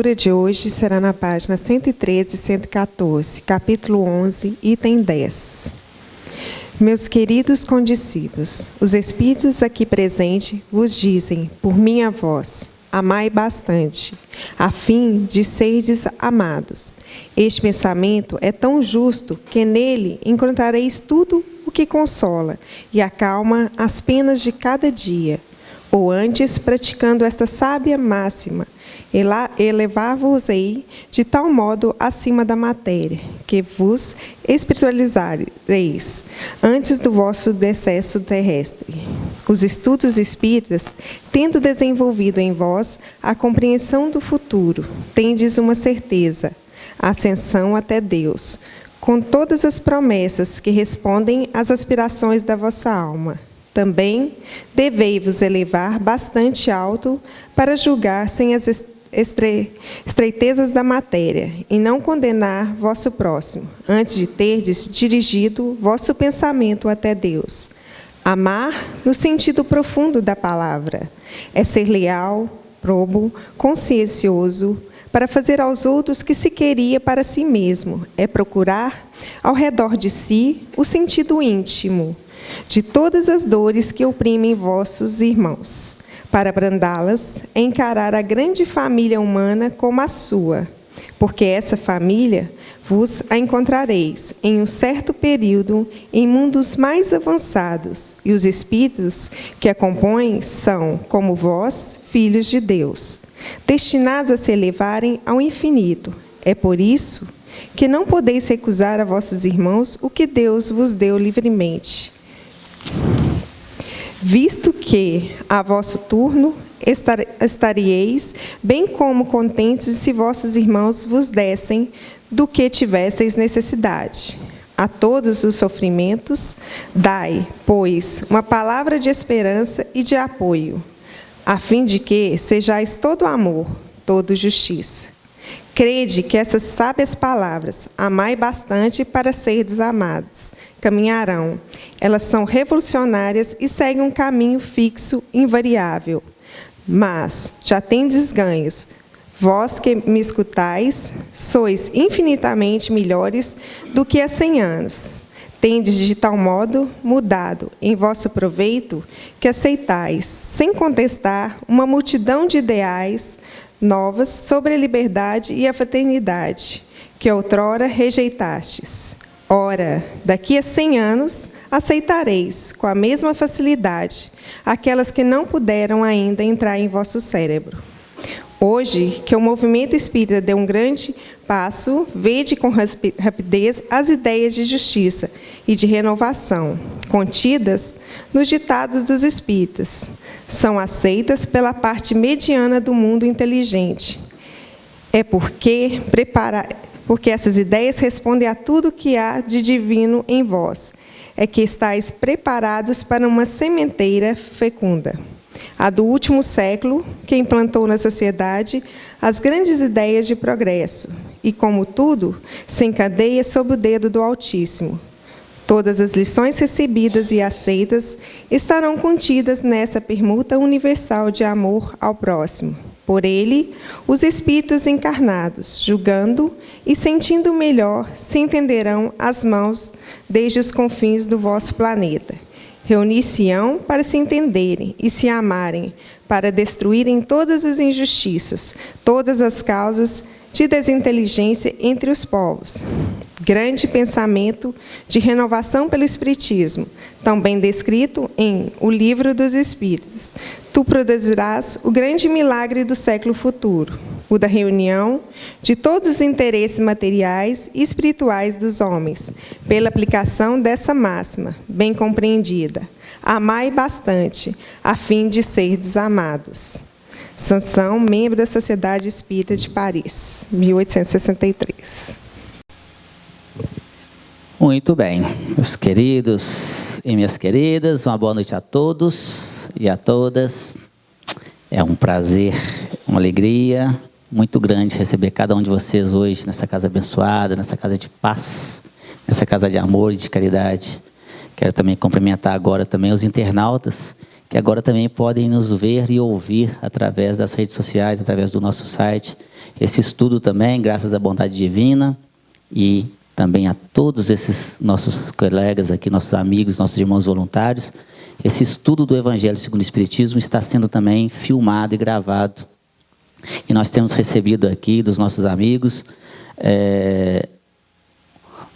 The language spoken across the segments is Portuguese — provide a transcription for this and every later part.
leitura de hoje será na página 113 e 114, capítulo 11, item 10. Meus queridos condiscípulos, os Espíritos aqui presentes vos dizem, por minha voz, amai bastante, a fim de serdes amados. Este pensamento é tão justo que nele encontrareis tudo o que consola e acalma as penas de cada dia. Ou antes, praticando esta sábia máxima, elevar-vos-ei de tal modo acima da matéria, que vos espiritualizareis antes do vosso decesso terrestre. Os estudos espíritas, tendo desenvolvido em vós a compreensão do futuro, tendes uma certeza, a ascensão até Deus, com todas as promessas que respondem às aspirações da vossa alma. Também devei-vos elevar bastante alto para julgar sem as estreitezas da matéria e não condenar vosso próximo, antes de terdes dirigido vosso pensamento até Deus. Amar, no sentido profundo da palavra, é ser leal, probo, consciencioso, para fazer aos outros o que se queria para si mesmo, é procurar, ao redor de si, o sentido íntimo de todas as dores que oprimem vossos irmãos. Para abrandá-las, é encarar a grande família humana como a sua, porque essa família vos a encontrareis em um certo período em mundos mais avançados, e os espíritos que a compõem são, como vós, filhos de Deus, destinados a se elevarem ao infinito. É por isso que não podeis recusar a vossos irmãos o que Deus vos deu livremente, visto que, a vosso turno, estaríeis bem como contentes se vossos irmãos vos dessem do que tivesseis necessidade. A todos os sofrimentos, dai, pois, uma palavra de esperança e de apoio, a fim de que sejais todo amor, todo justiça. Crede que essas sábias palavras, amai bastante para serdes amados, caminharão. Elas são revolucionárias e seguem um caminho fixo, invariável. Mas já tendes ganhos. Vós que me escutais, sois infinitamente melhores do que há 100 anos. Tendes de tal modo mudado em vosso proveito que aceitais, sem contestar, uma multidão de ideais novas sobre a liberdade e a fraternidade, que outrora rejeitastes. Ora, daqui a 100 anos, aceitareis, com a mesma facilidade, aquelas que não puderam ainda entrar em vosso cérebro. Hoje, que o movimento espírita deu um grande passo, vede com rapidez as ideias de justiça e de renovação, contidas nos ditados dos espíritas. São aceitas pela parte mediana do mundo inteligente. É porque essas ideias respondem a tudo que há de divino em vós. É que estáis preparados para uma sementeira fecunda, a do último século, que implantou na sociedade as grandes ideias de progresso, e, como tudo, se encadeia sob o dedo do Altíssimo. Todas as lições recebidas e aceitas estarão contidas nessa permuta universal de amor ao próximo. Por ele, os espíritos encarnados, julgando e sentindo melhor, se entenderão as mãos desde os confins do vosso planeta. Reunir-se-ão para se entenderem e se amarem, para destruírem todas as injustiças, todas as causas de desinteligência entre os povos. Grande pensamento de renovação pelo Espiritismo, tão bem descrito em O Livro dos Espíritos. Tu produzirás o grande milagre do século futuro, o da reunião de todos os interesses materiais e espirituais dos homens, pela aplicação dessa máxima, bem compreendida. Amai bastante, a fim de serdes amados. Sansão, membro da Sociedade Espírita de Paris, 1863. Muito bem, meus queridos e minhas queridas, uma boa noite a todos e a todas. É um prazer, uma alegria muito grande receber cada um de vocês hoje nessa casa abençoada, nessa casa de paz, nessa casa de amor e de caridade. Quero também cumprimentar agora também os internautas que agora também podem nos ver e ouvir através das redes sociais, através do nosso site. Esse estudo também, graças à bondade divina, e também a todos esses nossos colegas aqui, nossos amigos, nossos irmãos voluntários, esse estudo do Evangelho segundo o Espiritismo está sendo também filmado e gravado. E nós temos recebido aqui dos nossos amigos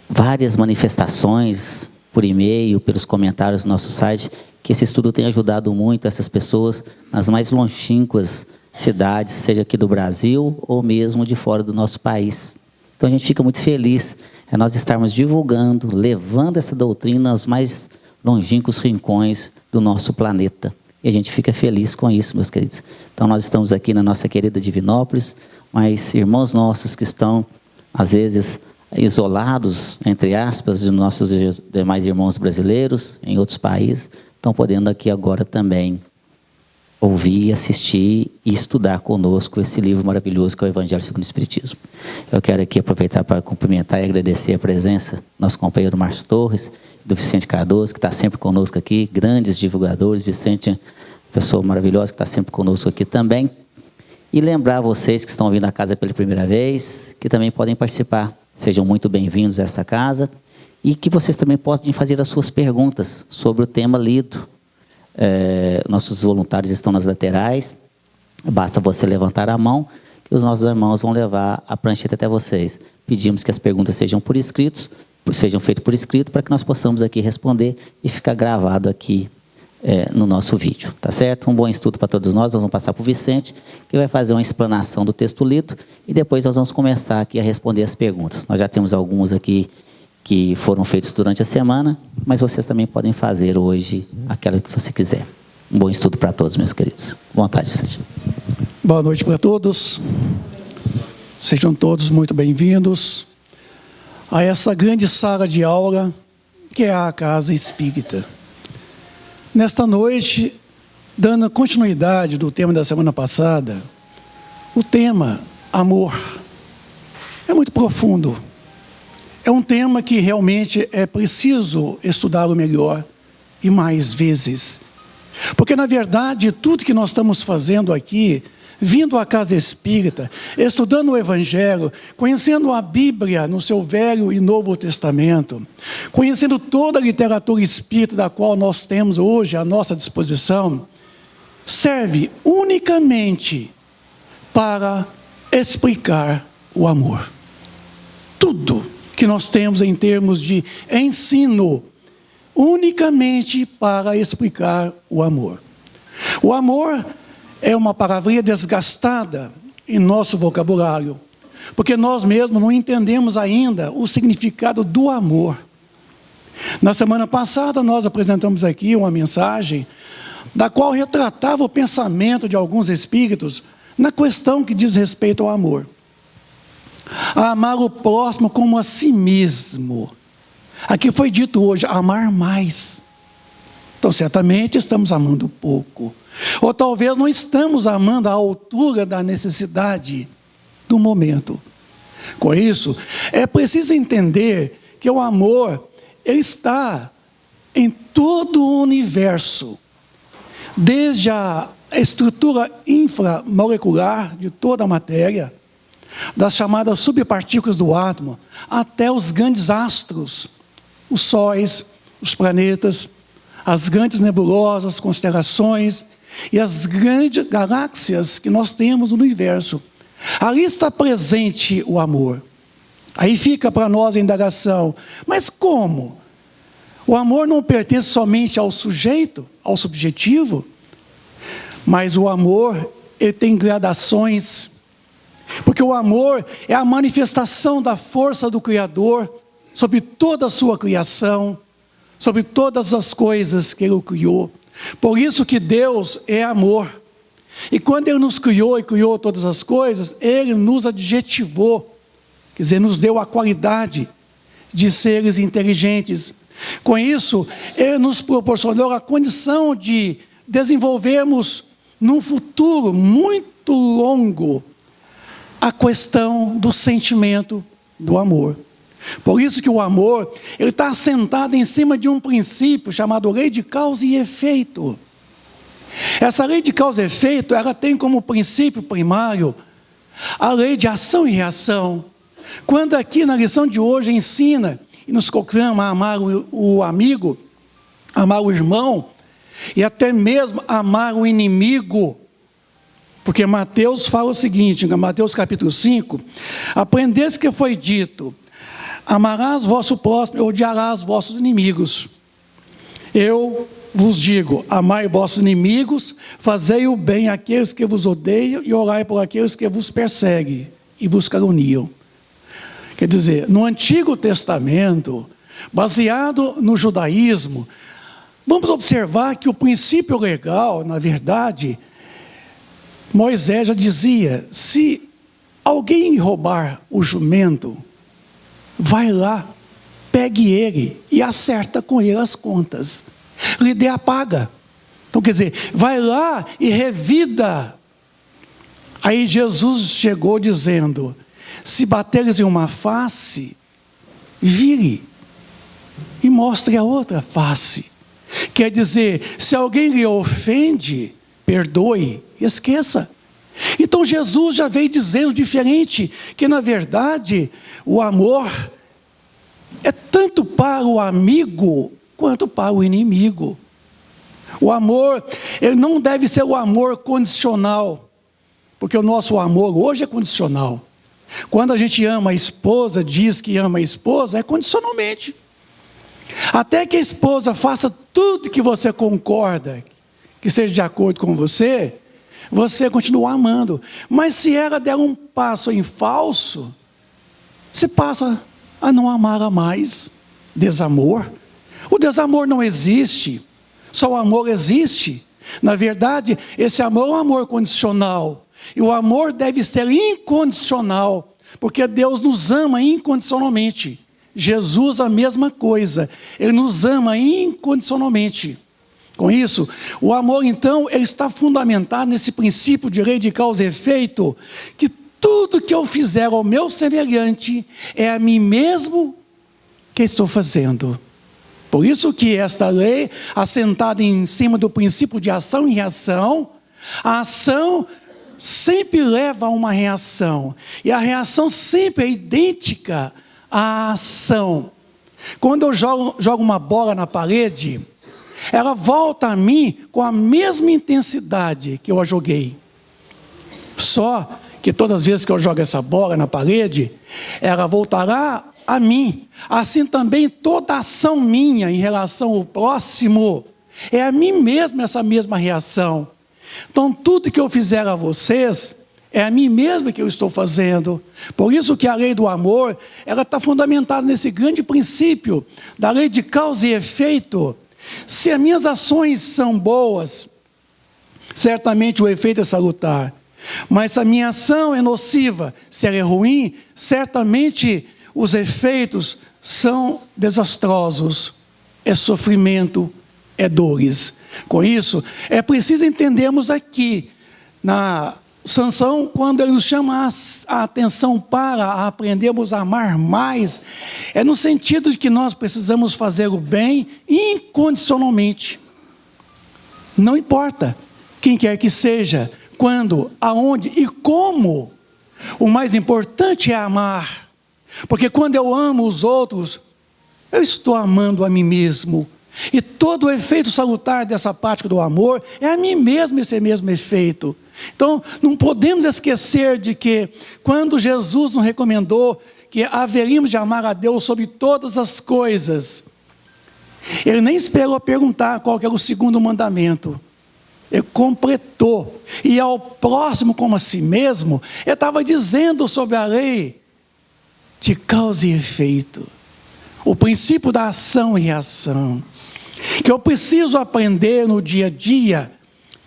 várias manifestações por e-mail, pelos comentários do nosso site, que esse estudo tem ajudado muito essas pessoas nas mais longínquas cidades, seja aqui do Brasil ou mesmo de fora do nosso país. Então a gente fica muito feliz nós estarmos divulgando, levando essa doutrina aos mais longínquos rincões do nosso planeta. E a gente fica feliz com isso, meus queridos. Então nós estamos aqui na nossa querida Divinópolis, mas irmãos nossos que estão, às vezes, isolados, entre aspas, de nossos demais irmãos brasileiros, em outros países, estão podendo aqui agora também ouvir, assistir e estudar conosco esse livro maravilhoso que é o Evangelho segundo o Espiritismo. Eu quero aqui aproveitar para cumprimentar e agradecer a presença do nosso companheiro Márcio Torres, do Vicente Cardoso, que está sempre conosco aqui, grandes divulgadores. Vicente, pessoa maravilhosa, que está sempre conosco aqui também. E lembrar vocês que estão vindo à casa pela primeira vez, que também podem participar. Sejam muito bem-vindos a esta casa e que vocês também podem fazer as suas perguntas sobre o tema lido. Nossos voluntários estão nas laterais, basta você levantar a mão que os nossos irmãos vão levar a prancheta até vocês. Pedimos que as perguntas sejam feitas por escrito para que nós possamos aqui responder e ficar gravado aqui no nosso vídeo, tá certo? Um bom estudo para todos nós. Nós vamos passar para o Vicente, que vai fazer uma explanação do texto lido e depois nós vamos começar aqui a responder as perguntas. Nós já temos alguns aqui que foram feitos durante a semana, mas vocês também podem fazer hoje aquela que você quiser. Um bom estudo para todos, meus queridos. Boa vontade, Vicente. Boa noite para todos. Sejam todos muito bem-vindos a essa grande sala de aula que é a Casa Espírita. Nesta noite, dando continuidade do tema da semana passada, o tema amor é muito profundo. É um tema que realmente é preciso estudá-lo melhor e mais vezes. Porque, na verdade, tudo que nós estamos fazendo aqui, vindo à Casa Espírita, estudando o Evangelho, conhecendo a Bíblia no seu Velho e Novo Testamento, conhecendo toda a literatura espírita da qual nós temos hoje à nossa disposição, serve unicamente para explicar o amor. Tudo que nós temos em termos de ensino, unicamente para explicar o amor. O amor é uma palavrinha desgastada em nosso vocabulário, porque nós mesmos não entendemos ainda o significado do amor. Na semana passada nós apresentamos aqui uma mensagem da qual retratava o pensamento de alguns espíritos na questão que diz respeito ao amor. A amar o próximo como a si mesmo. Aqui foi dito hoje, amar mais. Então, certamente estamos amando pouco. Ou talvez não estamos amando à altura da necessidade do momento. Com isso, é preciso entender que o amor ele está em todo o universo. Desde a estrutura inframolecular de toda a matéria, das chamadas subpartículas do átomo, até os grandes astros, os sóis, os planetas, as grandes nebulosas, constelações e as grandes galáxias que nós temos no universo. Ali está presente o amor. Aí fica para nós a indagação, mas como? O amor não pertence somente ao sujeito, ao subjetivo, mas o amor ele tem gradações. Porque o amor é a manifestação da força do Criador sobre toda a sua criação, sobre todas as coisas que Ele criou. Por isso que Deus é amor. E quando Ele nos criou e criou todas as coisas, Ele nos adjetivou, quer dizer, nos deu a qualidade de seres inteligentes. Com isso, Ele nos proporcionou a condição de desenvolvermos num futuro muito longo a questão do sentimento do amor. Por isso que o amor, ele está assentado em cima de um princípio chamado lei de causa e efeito. Essa lei de causa e efeito, ela tem como princípio primário a lei de ação e reação. Quando aqui na lição de hoje ensina e nos proclama a amar o amigo, amar o irmão e até mesmo amar o inimigo. Porque Mateus fala o seguinte, em Mateus capítulo 5, aprendeste que foi dito, amarás vosso próximo e odiarás vossos inimigos. Eu vos digo, amai vossos inimigos, fazei o bem àqueles que vos odeiam e orai por aqueles que vos perseguem e vos caluniam. Quer dizer, no Antigo Testamento, baseado no judaísmo, vamos observar que o princípio legal, na verdade, Moisés já dizia, se alguém roubar o jumento, vai lá, pegue ele e acerta com ele as contas. Lhe dê a paga. Então, quer dizer, vai lá e revida. Aí Jesus chegou dizendo, se bateres em uma face, vire e mostre a outra face. Quer dizer, se alguém lhe ofende, perdoe, esqueça. Então Jesus já veio dizendo diferente, que na verdade o amor é tanto para o amigo quanto para o inimigo. O amor, ele não deve ser o amor condicional, porque o nosso amor hoje é condicional. Quando a gente ama a esposa, diz que ama a esposa, é condicionalmente. Até que a esposa faça tudo que você concorda, que seja de acordo com você, você continua amando. Mas se ela der um passo em falso, você passa a não amar mais. Desamor. O desamor não existe, só o amor existe. Na verdade, esse amor é um amor condicional. E o amor deve ser incondicional, porque Deus nos ama incondicionalmente. Jesus a mesma coisa, Ele nos ama incondicionalmente. Com isso, o amor então, ele está fundamentado nesse princípio de lei de causa e efeito, que tudo que eu fizer ao meu semelhante, é a mim mesmo que estou fazendo. Por isso que esta lei, assentada em cima do princípio de ação e reação, a ação sempre leva a uma reação, e a reação sempre é idêntica à ação. Quando eu jogo uma bola na parede, ela volta a mim com a mesma intensidade que eu a joguei. Só que todas as vezes que eu jogo essa bola na parede, ela voltará a mim. Assim também toda ação minha em relação ao próximo, é a mim mesmo essa mesma reação. Então tudo que eu fizer a vocês, é a mim mesmo que eu estou fazendo. Por isso que a lei do amor, ela está fundamentada nesse grande princípio, da lei de causa e efeito. Se as minhas ações são boas, certamente o efeito é salutar. Mas se a minha ação é nociva, se ela é ruim, certamente os efeitos são desastrosos. É sofrimento, é dores. Com isso, é preciso entendermos aqui, na Sansão, quando ele nos chama a atenção para aprendermos a amar mais, é no sentido de que nós precisamos fazer o bem incondicionalmente. Não importa quem quer que seja, quando, aonde e como. O mais importante é amar. Porque quando eu amo os outros, eu estou amando a mim mesmo. E todo o efeito salutar dessa prática do amor é a mim mesmo esse mesmo efeito. Então, não podemos esquecer de que quando Jesus nos recomendou que haveríamos de amar a Deus sobre todas as coisas, Ele nem esperou perguntar qual que era o segundo mandamento. Ele completou. E ao próximo como a si mesmo, Ele estava dizendo sobre a lei de causa e efeito. O princípio da ação e reação. Que eu preciso aprender no dia a dia,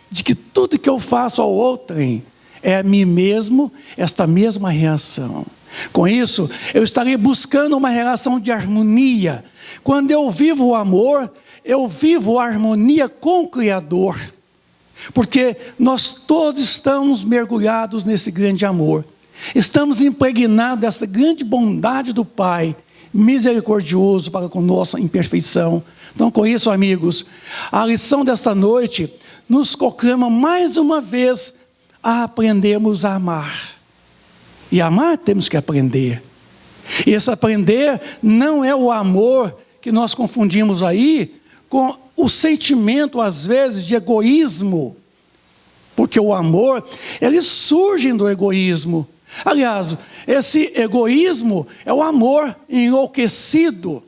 de que tudo que eu faço ao outrem é a mim mesmo esta mesma reação. Com isso, eu estarei buscando uma relação de harmonia. Quando eu vivo o amor, eu vivo a harmonia com o Criador. Porque nós todos estamos mergulhados nesse grande amor. Estamos impregnados dessa grande bondade do Pai, misericordioso para com nossa imperfeição. Então, com isso, amigos, a lição desta noite nos conclama mais uma vez a aprendermos a amar. E amar temos que aprender. E esse aprender não é o amor que nós confundimos aí com o sentimento, às vezes, de egoísmo. Porque o amor, ele surge do egoísmo. Aliás, esse egoísmo é o amor enlouquecido.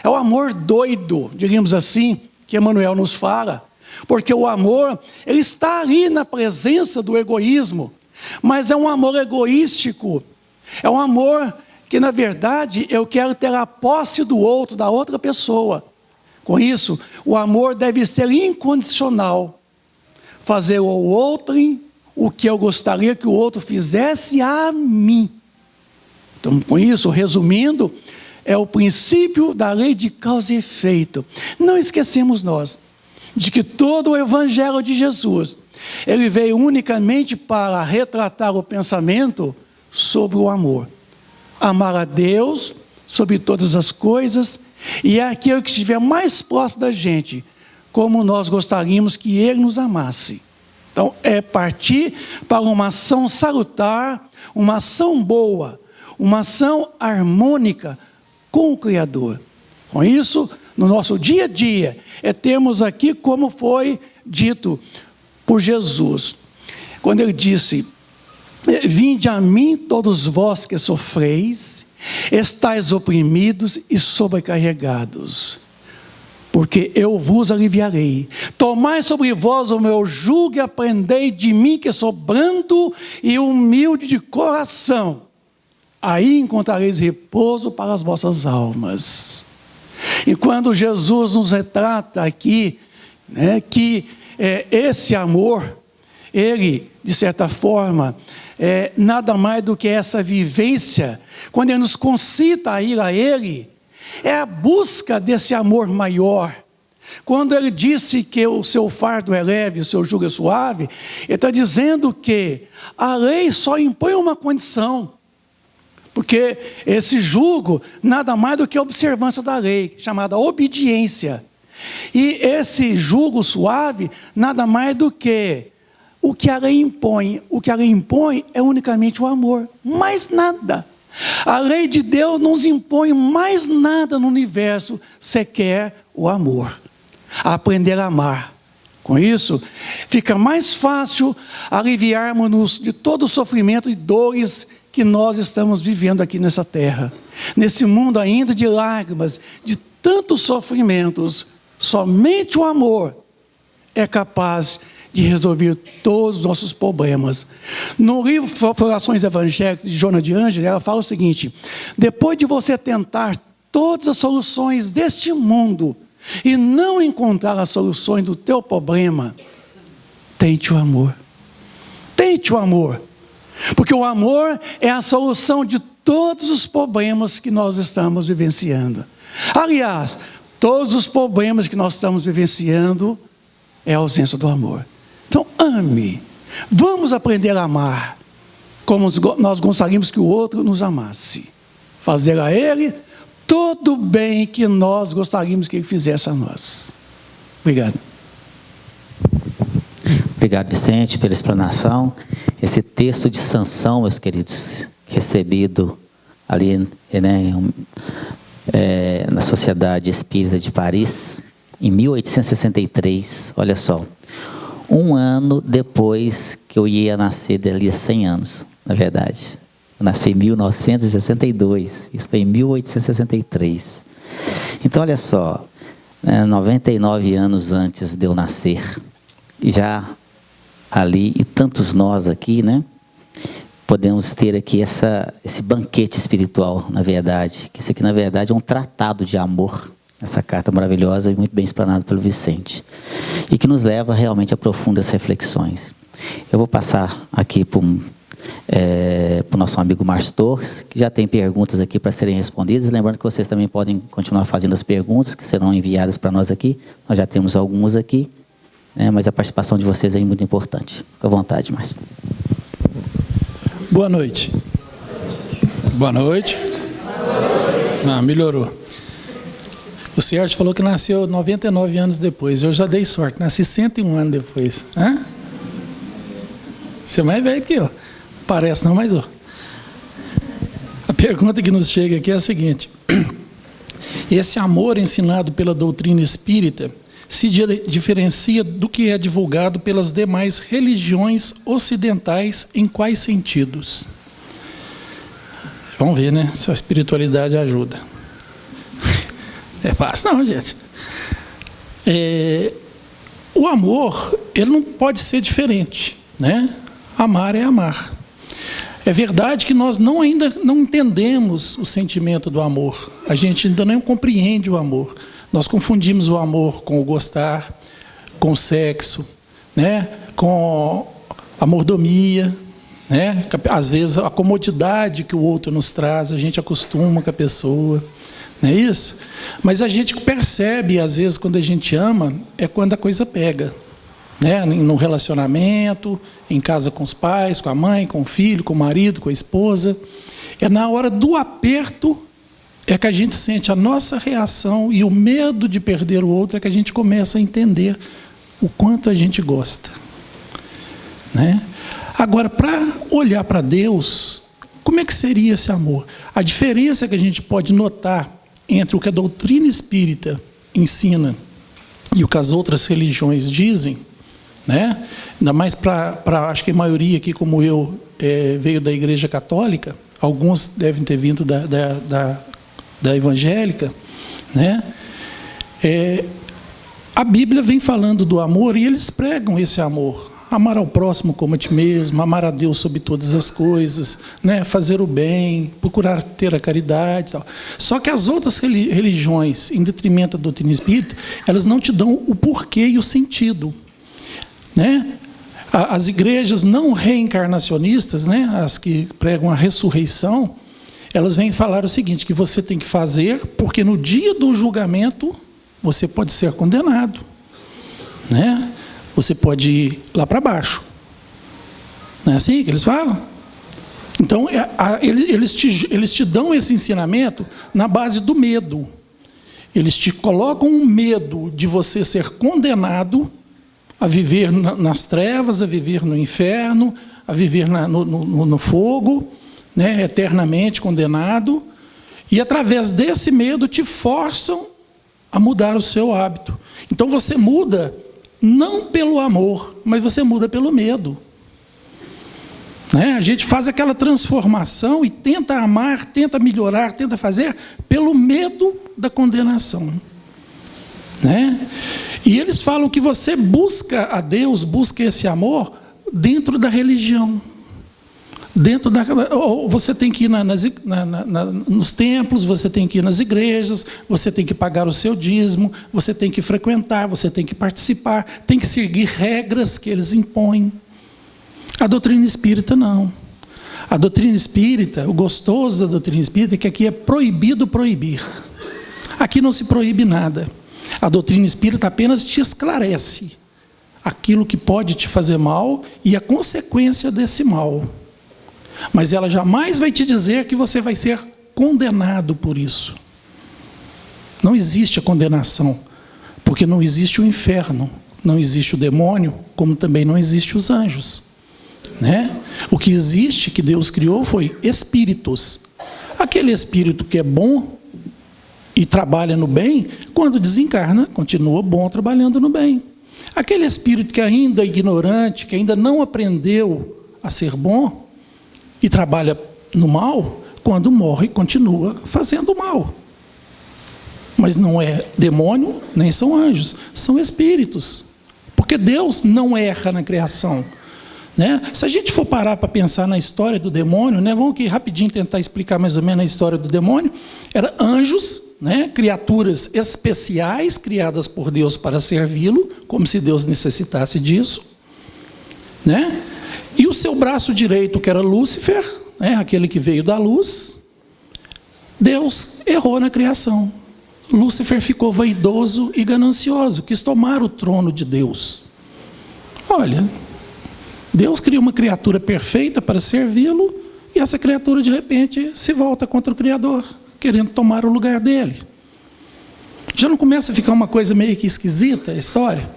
É o amor doido, diríamos assim, que Emmanuel nos fala. Porque o amor, ele está ali na presença do egoísmo. Mas é um amor egoístico. É um amor que, na verdade, eu quero ter a posse do outro, da outra pessoa. Com isso, o amor deve ser incondicional. Fazer ao outrem o que eu gostaria que o outro fizesse a mim. Então, com isso, resumindo, é o princípio da lei de causa e efeito. Não esquecemos nós de que todo o Evangelho de Jesus, ele veio unicamente para retratar o pensamento sobre o amor. Amar a Deus sobre todas as coisas e é aquele que estiver mais próximo da gente, como nós gostaríamos que Ele nos amasse. Então, é partir para uma ação salutar, uma ação boa, uma ação harmônica com o Criador. Com isso, no nosso dia a dia, temos aqui como foi dito por Jesus, quando Ele disse: vinde a mim todos vós que sofreis, estáis oprimidos e sobrecarregados, porque eu vos aliviarei. Tomai sobre vós o meu jugo e aprendei de mim, que sou brando e humilde de coração. Aí encontrareis repouso para as vossas almas. E quando Jesus nos retrata aqui, que esse amor, ele, de certa forma, nada mais do que essa vivência, quando ele nos concita a ir a Ele, é a busca desse amor maior. Quando ele disse que o seu fardo é leve, o seu jugo é suave, ele está dizendo que a lei só impõe uma condição, porque esse jugo nada mais do que a observância da lei, chamada obediência. E esse jugo suave nada mais do que o que a lei impõe. O que a lei impõe é unicamente o amor, mais nada. A lei de Deus não nos impõe mais nada no universo, sequer o amor. Aprender a amar. Com isso, fica mais fácil aliviarmos-nos de todo o sofrimento e dores que nós estamos vivendo aqui nessa terra. Nesse mundo ainda de lágrimas, de tantos sofrimentos, somente o amor é capaz de resolver todos os nossos problemas. No livro Florações Evangélicas, de Joana de Ângeles, ela fala o seguinte: depois de você tentar todas as soluções deste mundo e não encontrar as soluções do teu problema, tente o amor. Tente o amor. Porque o amor é a solução de todos os problemas que nós estamos vivenciando. Aliás, todos os problemas que nós estamos vivenciando é a ausência do amor. Então, ame. Vamos aprender a amar como nós gostaríamos que o outro nos amasse. Fazer a Ele todo o bem que nós gostaríamos que Ele fizesse a nós. Obrigado. Obrigado, Vicente, pela explanação. Esse texto de Sansão, meus queridos, recebido ali, na Sociedade Espírita de Paris, em 1863, olha só, um ano depois que eu ia nascer, dali a 100 anos, na verdade. Eu nasci em 1962, isso foi em 1863. Então, olha só, 99 anos antes de eu nascer, já ali, e tantos nós aqui, podemos ter aqui esse banquete espiritual, na verdade, que isso aqui, na verdade, é um tratado de amor, essa carta maravilhosa e muito bem explanada pelo Vicente, e que nos leva realmente a profundas reflexões. Eu vou passar aqui para o nosso amigo Márcio Torres, que já tem perguntas aqui para serem respondidas. Lembrando que vocês também podem continuar fazendo as perguntas, que serão enviadas para nós aqui. Nós já temos algumas aqui, mas a participação de vocês é muito importante. Fica à vontade, Márcio. Boa noite. Boa noite. Melhorou. O Sérgio falou que nasceu 99 anos depois. Eu já dei sorte, nasci 101 anos depois. Hã? Você é mais velho que eu. Parece não, mas... A pergunta que nos chega aqui é a seguinte. Esse amor ensinado pela doutrina espírita se diferencia do que é divulgado pelas demais religiões ocidentais em quais sentidos? Vamos ver, né? Se a espiritualidade ajuda. É fácil não, gente. O amor, ele não pode ser diferente, né? Amar é amar. É verdade que nós ainda não entendemos o sentimento do amor. A gente ainda não compreende o amor. Nós confundimos o amor com o gostar, com o sexo, né? Com a mordomia, né? Às vezes a comodidade que o outro nos traz, a gente acostuma com a pessoa. Não é isso? Mas a gente percebe, às vezes, quando a gente ama, é quando a coisa pega. Né? No relacionamento, em casa com os pais, com a mãe, com o filho, com o marido, com a esposa. É na hora do aperto é que a gente sente a nossa reação e o medo de perder o outro é que a gente começa a entender o quanto a gente gosta. Né? Agora, para olhar para Deus, como é que seria esse amor? A diferença que a gente pode notar entre o que a doutrina espírita ensina e o que as outras religiões dizem, né? Ainda mais para acho que a maioria aqui, como eu, veio da Igreja Católica, alguns devem ter vindo da evangélica, né? A Bíblia vem falando do amor e eles pregam esse amor. Amar ao próximo como a ti mesmo, amar a Deus sobre todas as coisas, né? Fazer o bem, procurar ter a caridade. Tal. Só que as outras religiões, em detrimento da doutrina espírita, elas não te dão o porquê e o sentido. Né? As igrejas não reencarnacionistas, né? As que pregam a ressurreição, elas vêm falar o seguinte, que você tem que fazer, porque no dia do julgamento você pode ser condenado. Né? Você pode ir lá para baixo. Não é assim que eles falam? Então, eles te dão esse ensinamento na base do medo. Eles te colocam um medo de você ser condenado a viver nas trevas, a viver no inferno, a viver no fogo, né, eternamente condenado. E, através desse medo, te forçam a mudar o seu hábito. Então, você muda... não pelo amor, mas você muda pelo medo. Né? A gente faz aquela transformação e tenta amar, tenta melhorar, tenta fazer pelo medo da condenação. Né? E eles falam que você busca a Deus, busca esse amor dentro da religião. Ou você tem que ir nos templos, você tem que ir nas igrejas, você tem que pagar o seu dízimo, você tem que frequentar, você tem que participar, tem que seguir regras que eles impõem. A doutrina espírita não. A doutrina espírita, o gostoso da doutrina espírita é que aqui é proibido proibir. Aqui não se proíbe nada. A doutrina espírita apenas te esclarece aquilo que pode te fazer mal e a consequência desse mal. Mas ela jamais vai te dizer que você vai ser condenado por isso. Não existe a condenação, porque não existe o inferno, não existe o demônio, como também não existe os anjos. Né? O que existe, que Deus criou, foi espíritos. Aquele espírito que é bom e trabalha no bem, quando desencarna, continua bom trabalhando no bem. Aquele espírito que ainda é ignorante, que ainda não aprendeu a ser bom, e trabalha no mal, quando morre, continua fazendo mal. Mas não é demônio, nem são anjos, são espíritos. Porque Deus não erra na criação. Né? Se a gente for parar para pensar na história do demônio, né? Vamos aqui rapidinho tentar explicar mais ou menos a história do demônio. Eram anjos, né? Criaturas especiais, criadas por Deus para servi-lo, como se Deus necessitasse disso. Né? E o seu braço direito, que era Lúcifer, né, aquele que veio da luz, Deus errou na criação. Lúcifer ficou vaidoso e ganancioso, quis tomar o trono de Deus. Olha, Deus cria uma criatura perfeita para servi-lo, e essa criatura, de repente, se volta contra o Criador, querendo tomar o lugar dele. Já não começa a ficar uma coisa meio que esquisita a história?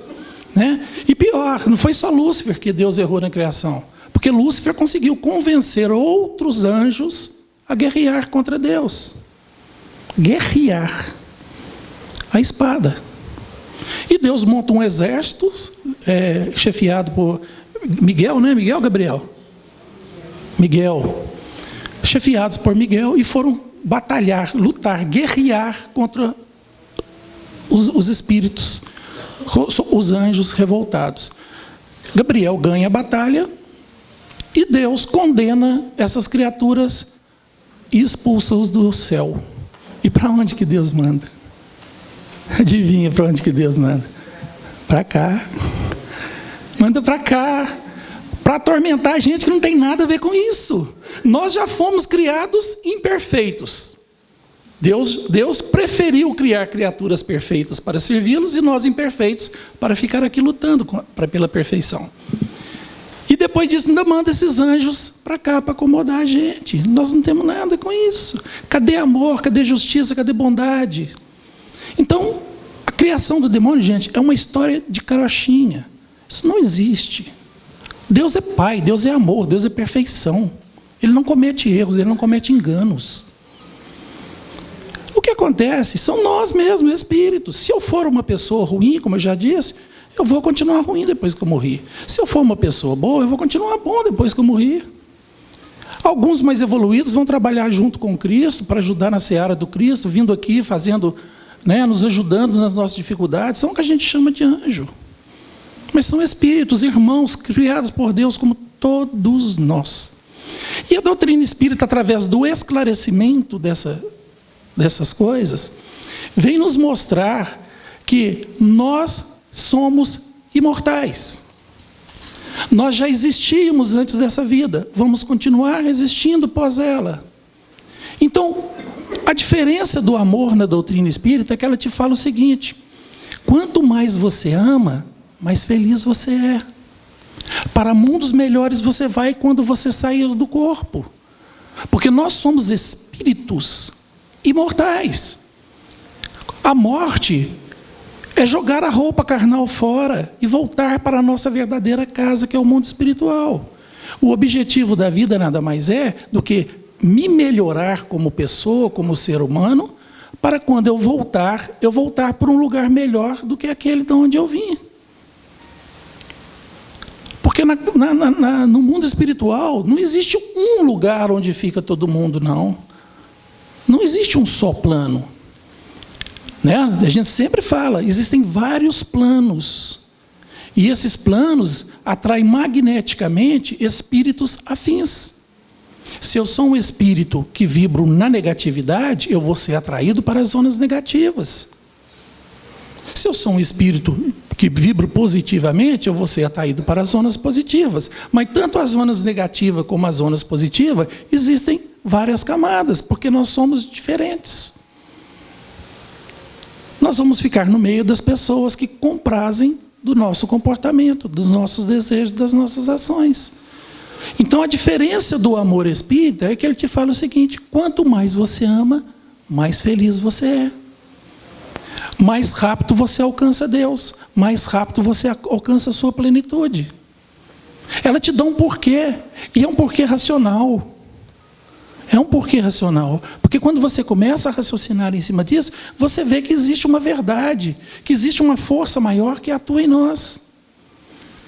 Né? E pior, não foi só Lúcifer que Deus errou na criação. Porque Lúcifer conseguiu convencer outros anjos a guerrear contra Deus. Guerrear. A espada. E Deus monta um exército, chefiado por Miguel, né? Miguel, Gabriel? Miguel. Chefiados por Miguel e foram batalhar, lutar, guerrear contra os espíritos, os anjos revoltados. Gabriel ganha a batalha e Deus condena essas criaturas e expulsa-os do céu. E para onde que Deus manda? Adivinha para onde que Deus manda? Para cá. Manda para cá. Para atormentar a gente que não tem nada a ver com isso. Nós já fomos criados imperfeitos. Deus preferiu criar criaturas perfeitas para servi-los e nós imperfeitos para ficar aqui lutando pela perfeição. E depois disso ainda manda esses anjos para cá para acomodar a gente. Nós não temos nada com isso. Cadê amor? Cadê justiça? Cadê bondade? Então, a criação do demônio, gente, é uma história de carochinha. Isso não existe. Deus é Pai, Deus é amor, Deus é perfeição. Ele não comete erros, Ele não comete enganos. O que acontece são nós mesmos, espíritos. Se eu for uma pessoa ruim, como eu já disse, eu vou continuar ruim depois que eu morrer. Se eu for uma pessoa boa, eu vou continuar bom depois que eu morrer. Alguns mais evoluídos vão trabalhar junto com Cristo, para ajudar na seara do Cristo, vindo aqui, fazendo, né, nos ajudando nas nossas dificuldades. São o que a gente chama de anjo. Mas são espíritos, irmãos, criados por Deus como todos nós. E a doutrina espírita, através do esclarecimento dessas coisas, vem nos mostrar que nós somos imortais. Nós já existíamos antes dessa vida, vamos continuar existindo pós ela. Então, a diferença do amor na doutrina espírita é que ela te fala o seguinte: quanto mais você ama, mais feliz você é. Para mundos melhores você vai quando você sair do corpo. Porque nós somos espíritos imortais. A morte é jogar a roupa carnal fora e voltar para a nossa verdadeira casa, que é o mundo espiritual. O objetivo da vida nada mais é do que me melhorar como pessoa, como ser humano, para quando eu voltar para um lugar melhor do que aquele de onde eu vim. Porque no mundo espiritual não existe um lugar onde fica todo mundo, não. Não existe um só plano. Né? A gente sempre fala, existem vários planos. E esses planos atraem magneticamente espíritos afins. Se eu sou um espírito que vibro na negatividade, eu vou ser atraído para as zonas negativas. Se eu sou um espírito que vibro positivamente, eu vou ser atraído para as zonas positivas. Mas tanto as zonas negativas como as zonas positivas, existem várias camadas, porque nós somos diferentes. Nós vamos ficar no meio das pessoas que comprazem do nosso comportamento, dos nossos desejos, das nossas ações. Então a diferença do amor espírita é que ele te fala o seguinte: quanto mais você ama, mais feliz você é. Mais rápido você alcança Deus, mais rápido você alcança a sua plenitude. Ela te dá um porquê, e é um porquê racional. É um porquê racional, porque quando você começa a raciocinar em cima disso, você vê que existe uma verdade, que existe uma força maior que atua em nós.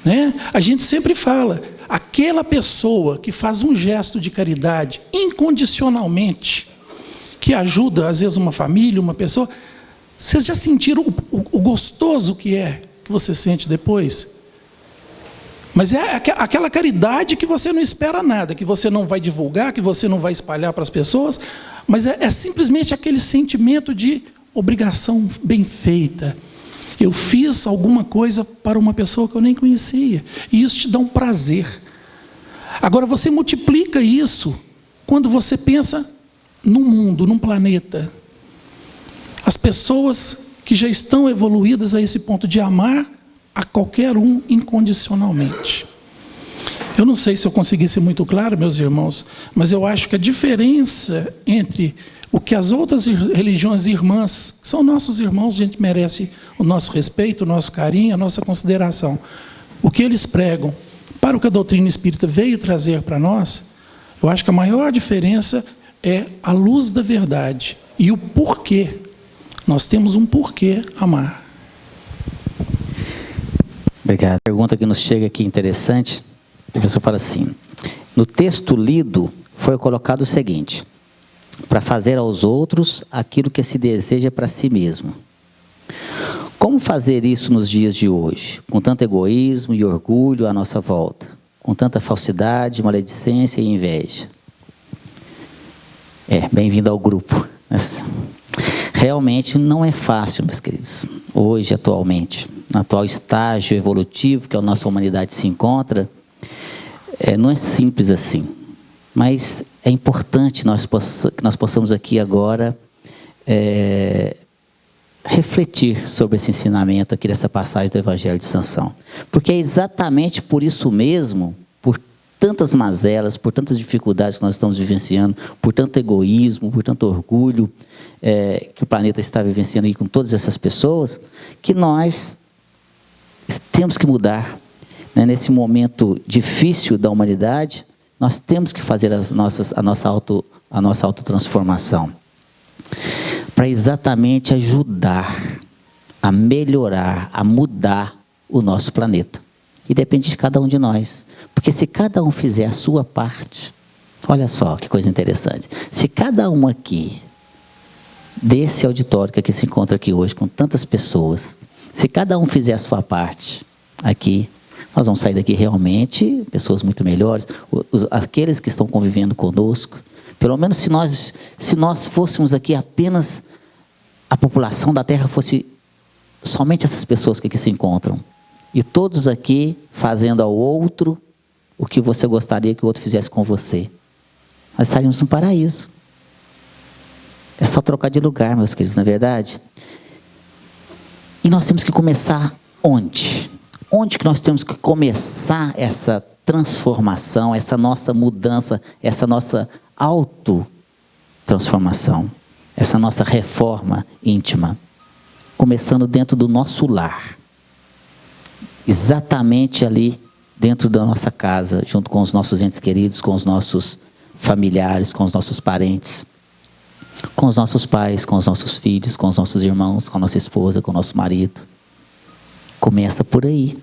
Né? A gente sempre fala, aquela pessoa que faz um gesto de caridade incondicionalmente, que ajuda às vezes uma família, uma pessoa, vocês já sentiram o gostoso que você sente depois? Mas é aquela caridade que você não espera nada, que você não vai divulgar, que você não vai espalhar para as pessoas, mas é simplesmente aquele sentimento de obrigação bem feita. Eu fiz alguma coisa para uma pessoa que eu nem conhecia, e isso te dá um prazer. Agora você multiplica isso quando você pensa num mundo, num planeta. As pessoas que já estão evoluídas a esse ponto de amar a qualquer um incondicionalmente. Eu não sei se eu consegui ser muito claro, meus irmãos, mas eu acho que a diferença entre o que as outras religiões irmãs, são nossos irmãos, a gente merece o nosso respeito, o nosso carinho, a nossa consideração. O que eles pregam para o que a doutrina espírita veio trazer para nós, eu acho que a maior diferença é a luz da verdade e o porquê. Nós temos um porquê amar. Obrigado. A pergunta que nos chega aqui interessante, a pessoa fala assim, no texto lido foi colocado o seguinte, para fazer aos outros aquilo que se deseja para si mesmo. Como fazer isso nos dias de hoje, com tanto egoísmo e orgulho à nossa volta, com tanta falsidade, maledicência e inveja? Bem-vindo ao grupo. Realmente não é fácil, meus queridos, hoje, atualmente, no atual estágio evolutivo que a nossa humanidade se encontra, não é simples assim, mas é importante que nós possamos aqui agora refletir sobre esse ensinamento aqui dessa passagem do Evangelho de Sansão. Porque é exatamente por isso mesmo, por tantas mazelas, por tantas dificuldades que nós estamos vivenciando, por tanto egoísmo, por tanto orgulho que o planeta está vivenciando aí com todas essas pessoas, que nós temos que mudar. Nesse momento difícil da humanidade, nós temos que fazer a nossa autotransformação. Para exatamente ajudar a melhorar, a mudar o nosso planeta. E depende de cada um de nós. Porque se cada um fizer a sua parte, olha só que coisa interessante. Se cada um aqui, desse auditório que aqui se encontra aqui hoje, com tantas pessoas, se cada um fizer a sua parte aqui, nós vamos sair daqui realmente pessoas muito melhores. Aqueles que estão convivendo conosco, pelo menos se nós fôssemos aqui apenas, a população da Terra fosse somente essas pessoas que aqui se encontram, e todos aqui fazendo ao outro o que você gostaria que o outro fizesse com você, nós estaríamos no paraíso. É só trocar de lugar, meus queridos, não é verdade? E nós temos que começar onde? Onde que nós temos que começar essa transformação, essa nossa mudança, essa nossa autotransformação, essa nossa reforma íntima? Começando dentro do nosso lar. Exatamente ali dentro da nossa casa, junto com os nossos entes queridos, com os nossos familiares, com os nossos parentes, com os nossos pais, com os nossos filhos, com os nossos irmãos, com a nossa esposa, com o nosso marido. Começa por aí.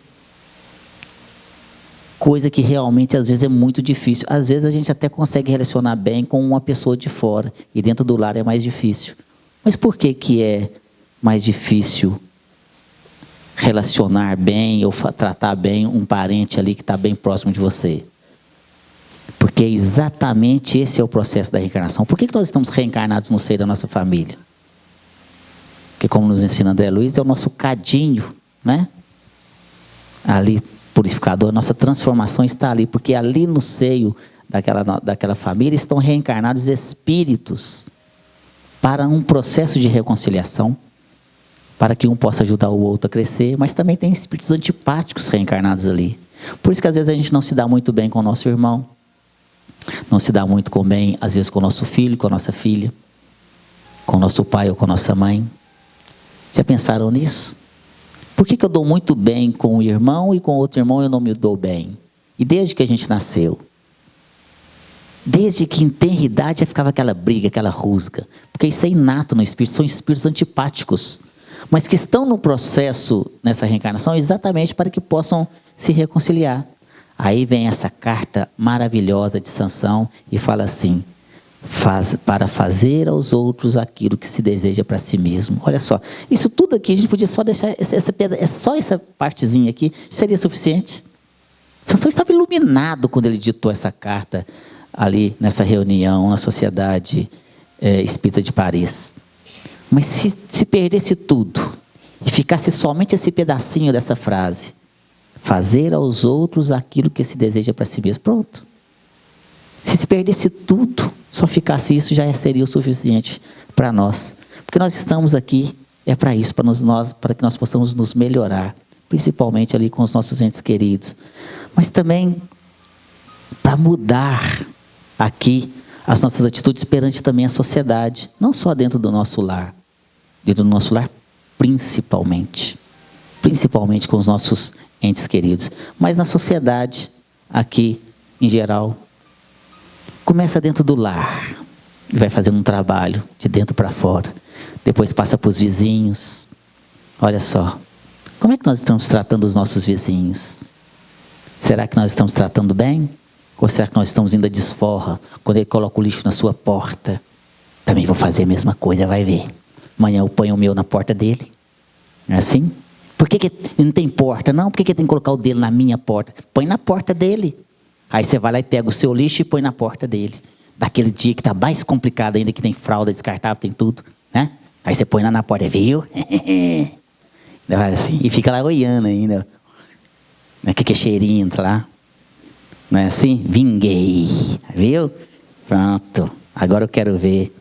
Coisa que realmente às vezes é muito difícil. Às vezes a gente até consegue relacionar bem com uma pessoa de fora, e dentro do lar é mais difícil. Mas por que é mais difícil relacionar bem ou tratar bem um parente ali que está bem próximo de você? Porque exatamente esse é o processo da reencarnação. Por que nós estamos reencarnados no seio da nossa família? Porque, como nos ensina André Luiz, é o nosso cadinho, né? Ali, purificador, a nossa transformação está ali, porque ali no seio daquela família estão reencarnados espíritos para um processo de reconciliação, para que um possa ajudar o outro a crescer, mas também tem espíritos antipáticos reencarnados ali. Por isso que às vezes a gente não se dá muito bem com o nosso irmão, não se dá muito bem, às vezes, com o nosso filho, com a nossa filha, com o nosso pai ou com a nossa mãe. Já pensaram nisso? Por que eu dou muito bem com um irmão e com outro irmão eu não me dou bem? E desde que a gente nasceu, desde que em tenridade já ficava aquela briga, aquela rusga, porque isso é inato no espírito, são espíritos antipáticos, mas que estão no processo, nessa reencarnação, exatamente para que possam se reconciliar. Aí vem essa carta maravilhosa de Sansão e fala assim, para fazer aos outros aquilo que se deseja para si mesmo. Olha só, isso tudo aqui, a gente podia só deixar, só essa partezinha aqui, seria suficiente. Sansão estava iluminado quando ele ditou essa carta ali nessa reunião na Sociedade Espírita de Paris. Mas se perdesse tudo e ficasse somente esse pedacinho dessa frase, fazer aos outros aquilo que se deseja para si mesmo, pronto. Se perdesse tudo, só ficasse isso, já seria o suficiente para nós. Porque nós estamos aqui, para isso, para que nós possamos nos melhorar, principalmente ali com os nossos entes queridos. Mas também para mudar aqui as nossas atitudes perante também a sociedade, não só dentro do nosso lar, principalmente com os nossos entes queridos, mas na sociedade aqui em geral. Começa dentro do lar e vai fazendo um trabalho de dentro para fora, depois passa para os vizinhos. Olha só, como é que nós estamos tratando os nossos vizinhos? Será que nós estamos tratando bem? Ou será que nós estamos indo à desforra? Quando ele coloca o lixo na sua porta, também vou fazer a mesma coisa, vai ver. Amanhã eu ponho o meu na porta dele. Não é assim? Por que não tem porta? Não, por que tem que colocar o dele na minha porta? Põe na porta dele. Aí você vai lá e pega o seu lixo e põe na porta dele. Daquele dia que está mais complicado ainda, que tem fralda descartável, tem tudo, né? Aí você põe lá na porta, viu? Assim, e fica lá olhando ainda. Que cheirinho entra lá. Não é assim? Vinguei. Viu? Pronto. Agora eu quero ver.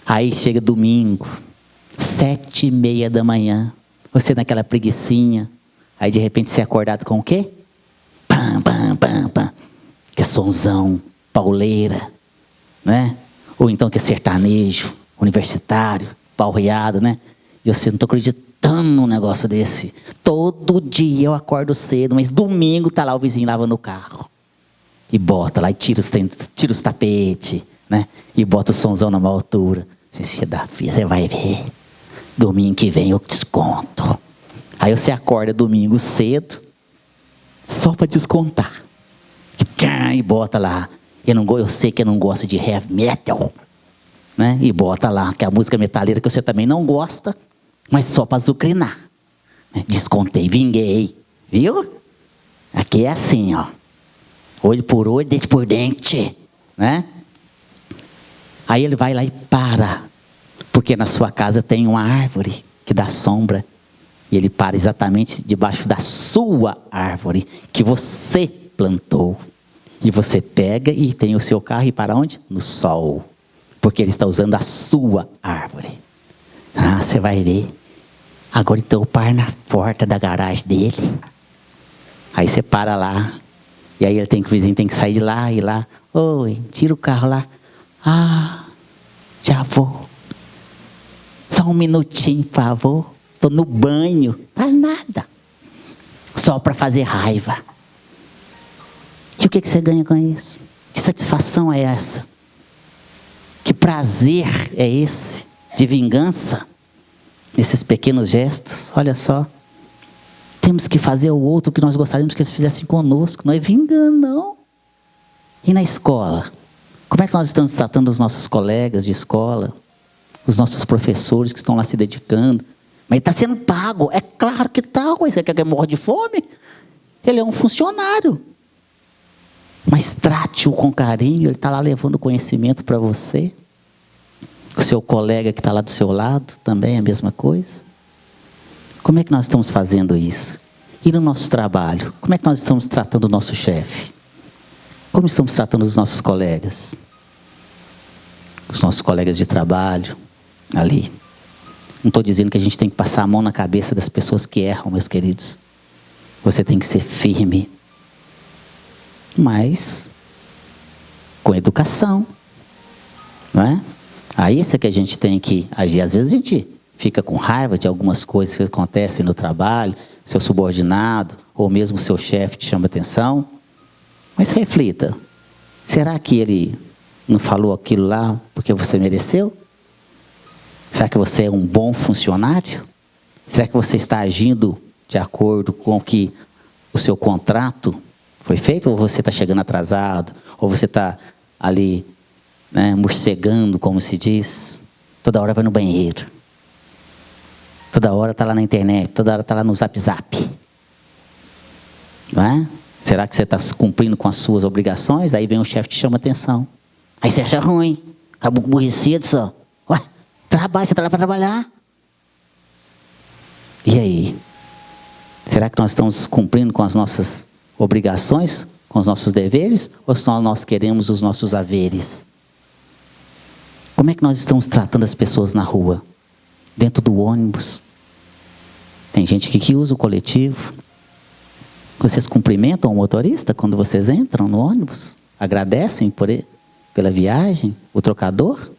Aí chega domingo, 7:30 da manhã. Você naquela preguicinha. Aí de repente você é acordado com o quê? Pam, pam, pam, pam. Que é sonzão, pauleira. Né? Ou então que é sertanejo, universitário, palreado, né? E você não estou acreditando num negócio desse. Todo dia eu acordo cedo, mas domingo tá lá o vizinho lavando o carro. E bota lá, e tira os tapetes, né? E bota o somzão na maior altura. Você dá filha, você vai ver. Domingo que vem eu desconto. Aí você acorda domingo cedo, só para descontar. E bota lá. Eu sei que eu não gosto de heavy metal, né? E bota lá, que é a música metaleira que você também não gosta, mas só para azucrinar. Descontei, vinguei. Viu? Aqui é assim, ó. Olho por olho, dente por dente, né? Aí ele vai lá e para, porque na sua casa tem uma árvore que dá sombra, e ele para exatamente debaixo da sua árvore, que você plantou. E você pega e tem o seu carro e para onde? No sol, porque ele está usando a sua árvore. Ah, você vai ver. Agora então eu paro na porta da garagem dele. Aí você para lá. E aí o vizinho tem que sair de lá e ir lá. Oi, tira o carro lá. Ah, já vou. Só um minutinho, por favor. Estou no banho. Tá nada. Só para fazer raiva. E o que você ganha com isso? Que satisfação é essa? Que prazer é esse? De vingança? Esses pequenos gestos, olha só. Temos que fazer ao outro o que nós gostaríamos que eles fizessem conosco. Não é vingando, não. E na escola? Como é que nós estamos tratando os nossos colegas de escola? Os nossos professores que estão lá se dedicando? Mas ele está sendo pago. É claro que está. Você quer que ele morra de fome? Ele é um funcionário. Mas trate-o com carinho. Ele está lá levando conhecimento para você. O seu colega que está lá do seu lado também é a mesma coisa. Como é que nós estamos fazendo isso? E no nosso trabalho? Como é que nós estamos tratando o nosso chefe? Como estamos tratando os nossos colegas? Os nossos colegas de trabalho, ali. Não estou dizendo que a gente tem que passar a mão na cabeça das pessoas que erram, meus queridos. Você tem que ser firme. Mas com educação. Não é? Aí é que a gente tem que agir. Às vezes a gente fica com raiva de algumas coisas que acontecem no trabalho, seu subordinado, ou mesmo seu chefe te chama atenção. Mas reflita, será que ele não falou aquilo lá porque você mereceu? Será que você é um bom funcionário? Será que você está agindo de acordo com o que o seu contrato foi feito? Ou você está chegando atrasado? Ou você está ali, né, morcegando, como se diz? Toda hora vai no banheiro. Toda hora está lá na internet, toda hora está lá no Zap Zap. Não é? Será que você está cumprindo com as suas obrigações? Aí vem o chefe que chama atenção. Aí você acha ruim. Acabou aborrecido só. Ué, trabalha, você está lá para trabalhar. E aí? Será que nós estamos cumprindo com as nossas obrigações? Com os nossos deveres? Ou só nós queremos os nossos haveres? Como é que nós estamos tratando as pessoas na rua? Dentro do ônibus? Tem gente que usa o coletivo. Vocês cumprimentam o motorista quando vocês entram no ônibus? Agradecem pela viagem, o trocador?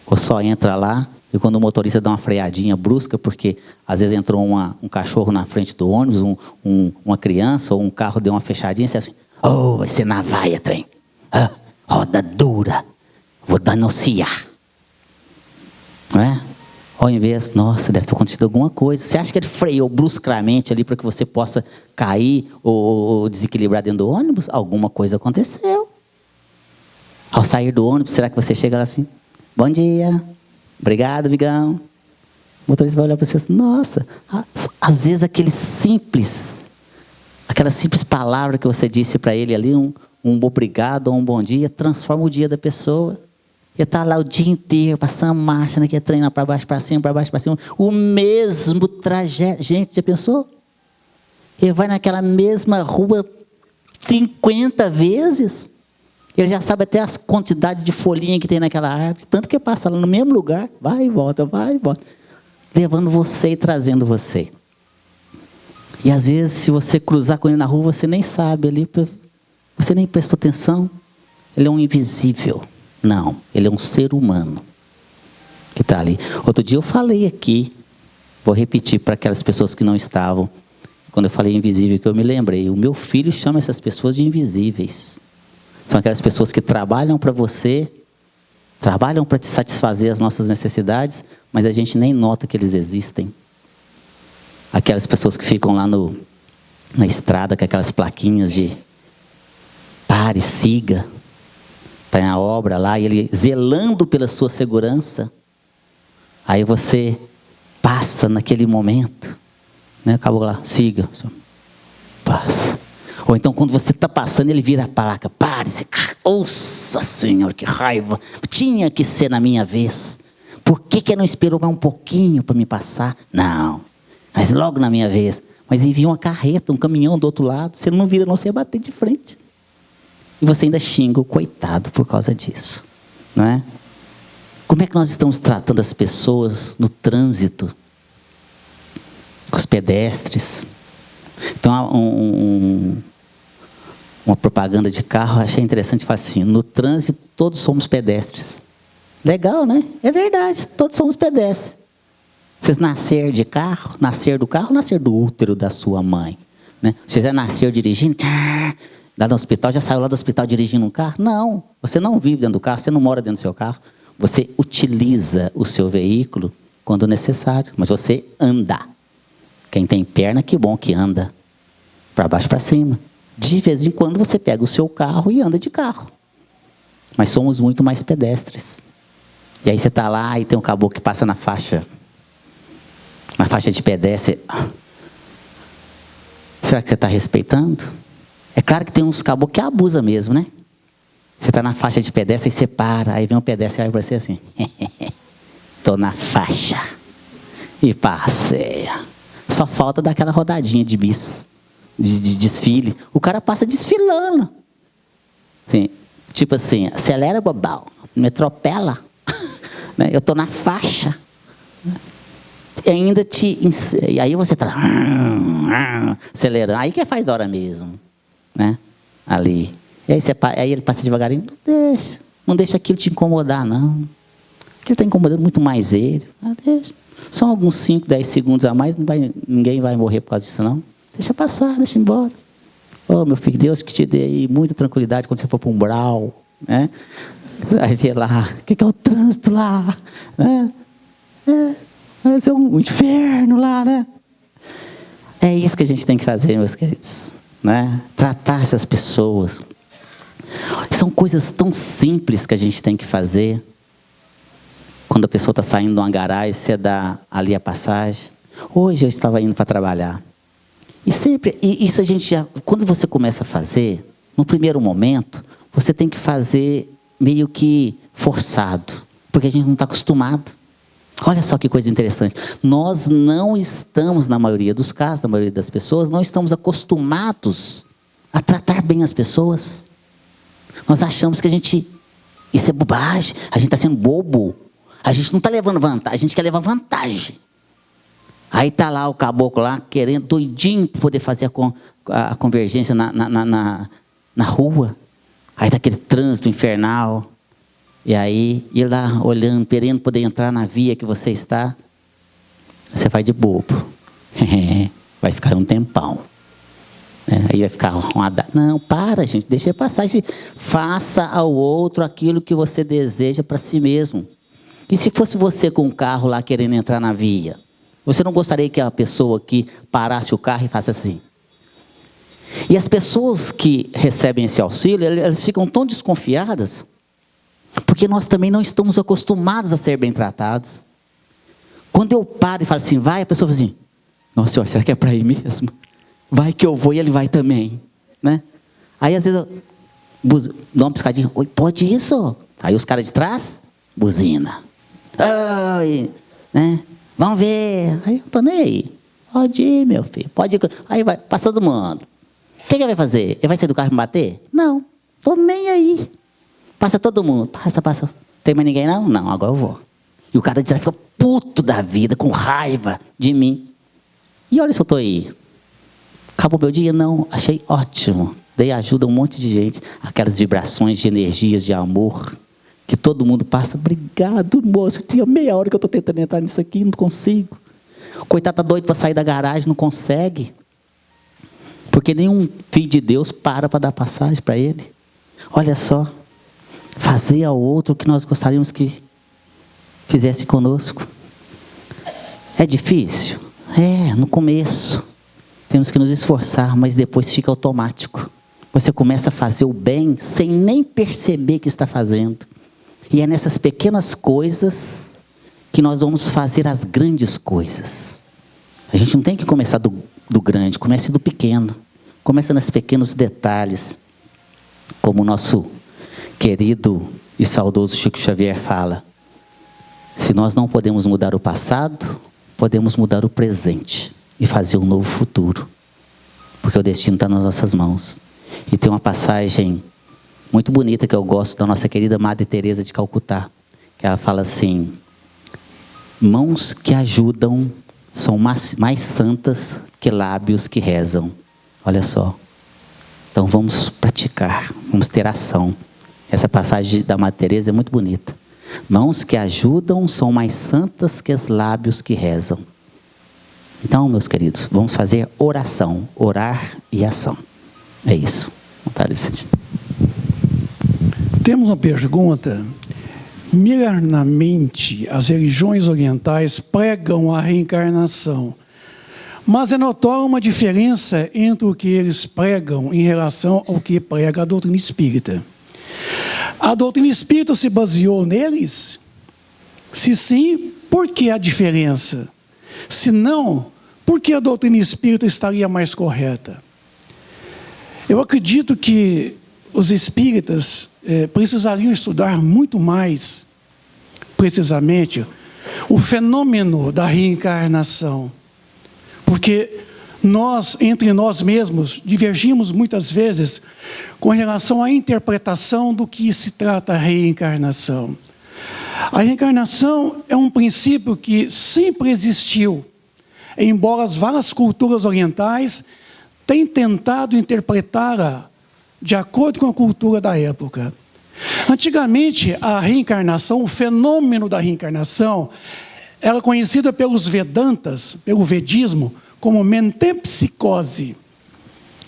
Ou só entra lá e quando o motorista dá uma freadinha brusca, porque às vezes entrou um cachorro na frente do ônibus, uma criança ou um carro deu uma fechadinha, você assim, oh, vai ser na vaia, trem. Ah, roda dura, vou denunciar. Não é? Ao invés, nossa, deve ter acontecido alguma coisa. Você acha que ele freou bruscamente ali para que você possa cair ou desequilibrar dentro do ônibus? Alguma coisa aconteceu. Ao sair do ônibus, será que você chega lá assim, bom dia, obrigado, amigão. O motorista vai olhar para você assim, nossa, às vezes aquela simples palavra que você disse para ele ali, um obrigado ou um bom dia, transforma o dia da pessoa. Ele está lá o dia inteiro, passando marcha, né, que é treinar para baixo, para cima, o mesmo trajeto. Gente, já pensou? Ele vai naquela mesma rua 50 vezes. Ele já sabe até as quantidades de folhinha que tem naquela árvore. Tanto que passa lá no mesmo lugar, vai e volta. Levando você e trazendo você. E às vezes, se você cruzar com ele na rua, você nem sabe ali, você nem prestou atenção. Ele é um invisível. Não, ele é um ser humano que está ali. Outro dia eu falei aqui, vou repetir para aquelas pessoas que não estavam, quando eu falei invisível, que eu me lembrei, o meu filho chama essas pessoas de invisíveis. São aquelas pessoas que trabalham para você, trabalham para te satisfazer as nossas necessidades, mas a gente nem nota que eles existem. Aquelas pessoas que ficam lá na estrada com aquelas plaquinhas de pare, siga. Está na obra lá, e ele zelando pela sua segurança. Aí você passa naquele momento, né? Acabou lá, siga, passa. Ou então quando você está passando, ele vira a placa, pare, ouça, Senhor, que raiva, tinha que ser na minha vez. Por que não esperou mais um pouquinho para me passar? Não, mas logo na minha vez. Mas envia uma carreta, um caminhão do outro lado, você não vira não, você ia bater de frente. E você ainda xinga o coitado por causa disso, não é? Como é que nós estamos tratando as pessoas no trânsito? Com os pedestres? Então, uma propaganda de carro, achei interessante, fala assim, no trânsito todos somos pedestres. Legal, né? É verdade, todos somos pedestres. Vocês nasceram do carro, nascer do útero da sua mãe, né? Vocês já nasceram dirigindo, lá no hospital, já saiu lá do hospital dirigindo um carro? Não, você não vive dentro do carro, você não mora dentro do seu carro. Você utiliza o seu veículo quando necessário, mas você anda. Quem tem perna, que bom que anda. Para baixo, para cima. De vez em quando você pega o seu carro e anda de carro. Mas somos muito mais pedestres. E aí você está lá e tem um caboclo que passa na faixa de pedestre. Será que você está respeitando? É claro que tem uns caboclos que abusam mesmo, né? Você está na faixa de pedestre e você para, aí vem um pedestre e olha para você assim. Estou na faixa. E passeia. Só falta dar aquela rodadinha de bis, de desfile. O cara passa desfilando. Assim, tipo assim, acelera, bobão. Me atropela. Né? Eu estou na faixa. E ainda e aí você está acelerando. Aí que faz hora mesmo. Né? Ali. E aí ele passa devagarinho, não deixa aquilo te incomodar, não. Aquilo está incomodando muito mais ele. Deixa. Só alguns 5, 10 segundos a mais, ninguém vai morrer por causa disso, não. Deixa passar, deixa embora. Oh, meu filho, Deus que te dê aí muita tranquilidade quando você for para um brau, né? Aí vê lá, o que é o trânsito lá? Né? Vai ser um inferno lá, né? É isso que a gente tem que fazer, meus queridos. Né? Tratar essas pessoas. São coisas tão simples que a gente tem que fazer. Quando a pessoa está saindo de uma garagem, você dá ali a passagem. Hoje eu estava indo para trabalhar. E isso a gente já... Quando você começa a fazer, no primeiro momento, você tem que fazer meio que forçado. Porque a gente não está acostumado. Olha só que coisa interessante. Nós não estamos, na maioria dos casos, na maioria das pessoas, não estamos acostumados a tratar bem as pessoas. Nós achamos que isso é bobagem, a gente está sendo bobo. A gente não está levando vantagem, a gente quer levar vantagem. Aí tá lá o caboclo lá, querendo, doidinho para poder fazer a convergência na rua. Aí tá aquele trânsito infernal. E aí, ele lá olhando, querendo poder entrar na via que você está. Você vai de bobo. Vai ficar um tempão. Aí vai ficar não, para, gente, deixa eu passar. Faça ao outro aquilo que você deseja para si mesmo. E se fosse você com um carro lá querendo entrar na via? Você não gostaria que a pessoa que parasse o carro e faça assim? E as pessoas que recebem esse auxílio, elas ficam tão desconfiadas, porque nós também não estamos acostumados a ser bem tratados. Quando eu paro e falo assim, vai, a pessoa fala assim, nossa senhora, será que é para ir mesmo? Vai que eu vou e ele vai também, né? Aí às vezes eu dou uma piscadinha, oi, pode isso? Aí os caras de trás, buzina. Oi, né? Vamos ver. Aí eu tô nem aí. Pode ir, meu filho, pode ir. Aí vai, passa todo mundo. O que ele vai fazer? Ele vai sair do carro e me bater? Não, tô nem aí. Passa todo mundo, passa. Tem mais ninguém não? Não, agora eu vou. E o cara de trás fica puto da vida, com raiva de mim. E olha se eu tô aí. Acabou meu dia? Não, achei ótimo. Dei ajuda a um monte de gente. Aquelas vibrações de energias, de amor, que todo mundo passa. Obrigado, moço. Tinha meia hora que eu estou tentando entrar nisso aqui, não consigo. O coitado está doido para sair da garagem, não consegue. Porque nenhum filho de Deus para dar passagem para ele. Olha só. Fazer ao outro o que nós gostaríamos que fizesse conosco. É difícil? É, no começo. Temos que nos esforçar, mas depois fica automático. Você começa a fazer o bem sem nem perceber que está fazendo. E é nessas pequenas coisas que nós vamos fazer as grandes coisas. A gente não tem que começar do grande, comece do pequeno. Começa nos pequenos detalhes. Como o nosso querido e saudoso Chico Xavier fala. Se nós não podemos mudar o passado, podemos mudar o presente e fazer um novo futuro. Porque o destino está nas nossas mãos. E tem uma passagem muito bonita que eu gosto da nossa querida Madre Teresa de Calcutá, que ela fala assim, mãos que ajudam são mais santas que lábios que rezam. Olha só. Então vamos praticar, vamos ter ação. Essa passagem da Madre Teresa é muito bonita. Mãos que ajudam são mais santas que os lábios que rezam. Então, meus queridos, vamos fazer oração, orar e ação. É isso. Temos uma pergunta. Milenarmente, as religiões orientais pregam a reencarnação, mas é notória uma diferença entre o que eles pregam em relação ao que prega a doutrina espírita. A doutrina espírita se baseou neles? Se sim, por que a diferença? Se não, por que a doutrina espírita estaria mais correta? Eu acredito que os espíritas precisariam estudar muito mais, precisamente, o fenômeno da reencarnação. Porque nós, entre nós mesmos, divergimos muitas vezes com relação à interpretação do que se trata a reencarnação. A reencarnação é um princípio que sempre existiu, embora as várias culturas orientais tenham tentado interpretá-la de acordo com a cultura da época. Antigamente, a reencarnação, o fenômeno da reencarnação, era conhecida pelos Vedantas, pelo Vedismo, como mentempsicose.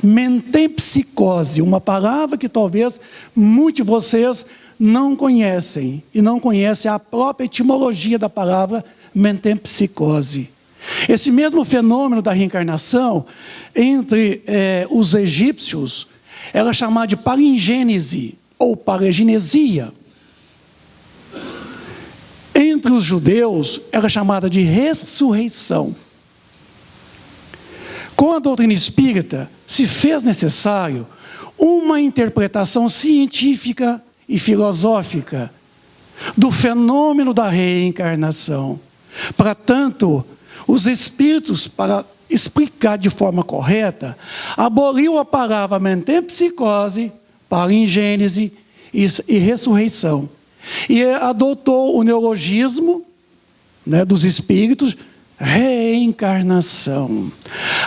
Mentempsicose, uma palavra que talvez muitos de vocês não conhecem, e não conhecem a própria etimologia da palavra mentempsicose. Esse mesmo fenômeno da reencarnação, entre os egípcios, era chamado de paringênese, ou paragenesia. Entre os judeus, era chamada de ressurreição. Com a doutrina espírita, se fez necessário uma interpretação científica e filosófica do fenômeno da reencarnação. Para tanto, os espíritos, para explicar de forma correta, aboliu a palavra mentempsicose, paringênese e ressurreição. E adotou o neologismo, né, dos espíritos, reencarnação.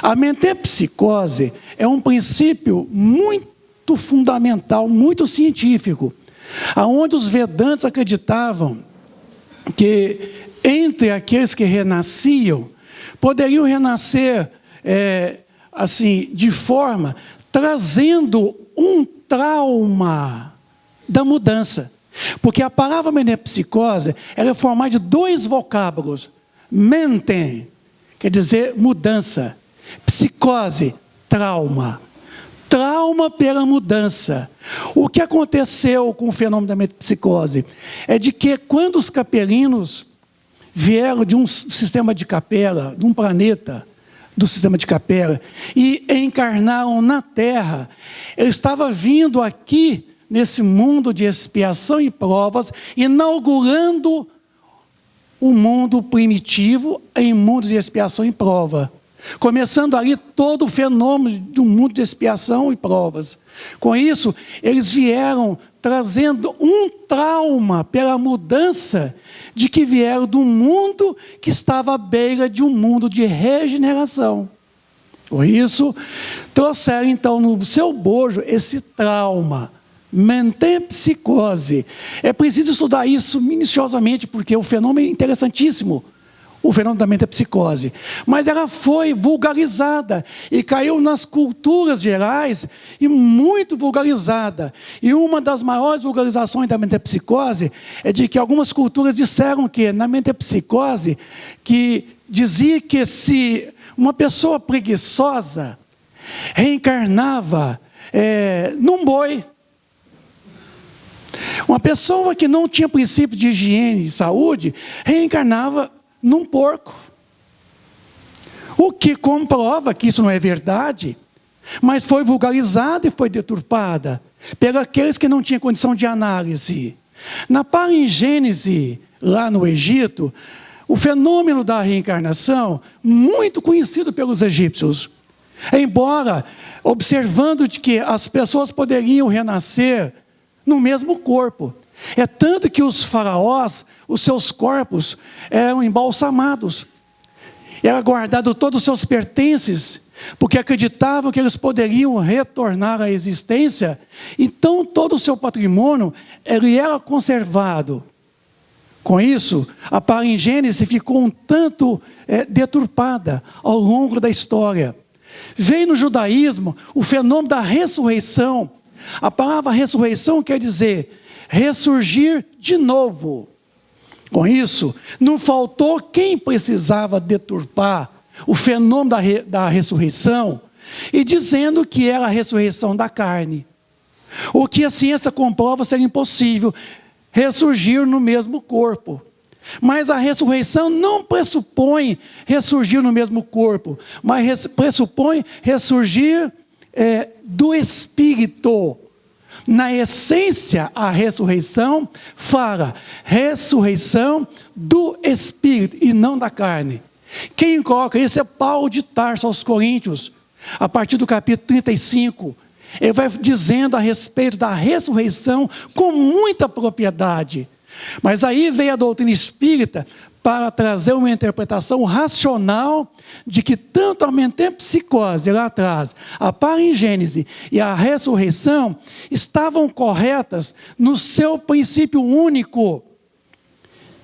A metempsicose é um princípio muito fundamental, muito científico, aonde os Vedantas acreditavam que entre aqueles que renasciam, poderiam renascer assim, de forma trazendo um trauma da mudança. Porque a palavra metempsicose ela é formada de dois vocábulos. Mentem, quer dizer mudança. Psicose, trauma. Trauma pela mudança. O que aconteceu com o fenômeno da metempsicose é de que quando os capelinos vieram de um sistema de Capela, de um planeta do sistema de Capela, e encarnaram na Terra, ele estava vindo aqui, nesse mundo de expiação e provas, inaugurando o mundo primitivo em mundo de expiação e prova. Começando ali todo o fenômeno de um mundo de expiação e provas. Com isso, eles vieram trazendo um trauma pela mudança de que vieram do mundo que estava à beira de um mundo de regeneração. Por isso, trouxeram então no seu bojo esse trauma, metempsicose. É preciso estudar isso minuciosamente, porque o fenômeno é interessantíssimo, o fenômeno da metempsicose. Mas ela foi vulgarizada e caiu nas culturas gerais e muito vulgarizada. E uma das maiores vulgarizações da metempsicose é de que algumas culturas disseram que na metempsicose, que dizia que se uma pessoa preguiçosa reencarnava num boi, uma pessoa que não tinha princípio de higiene e saúde reencarnava num porco. O que comprova que isso não é verdade, mas foi vulgarizada e foi deturpada pelos aqueles que não tinham condição de análise. Na parangênese, lá no Egito, o fenômeno da reencarnação, muito conhecido pelos egípcios, embora observando de que as pessoas poderiam renascer no mesmo corpo. É tanto que os faraós, os seus corpos eram embalsamados. Era guardado todos os seus pertences, porque acreditavam que eles poderiam retornar à existência. Então todo o seu patrimônio ele era conservado. Com isso, a parangênese ficou um tanto deturpada ao longo da história. Veio no judaísmo o fenômeno da ressurreição. A palavra ressurreição quer dizer ressurgir de novo. Com isso, não faltou quem precisava deturpar o fenômeno da ressurreição e dizendo que era a ressurreição da carne. O que a ciência comprova ser impossível, ressurgir no mesmo corpo. Mas a ressurreição não pressupõe ressurgir no mesmo corpo, mas pressupõe ressurgir do espírito. Na essência, a ressurreição fala ressurreição do espírito e não da carne. Quem coloca isso é Paulo de Tarso aos Coríntios, a partir do capítulo 35. Ele vai dizendo a respeito da ressurreição com muita propriedade. Mas aí veio a doutrina espírita para trazer uma interpretação racional de que tanto a metempsicose lá atrás, a parangênese e a ressurreição estavam corretas no seu princípio único,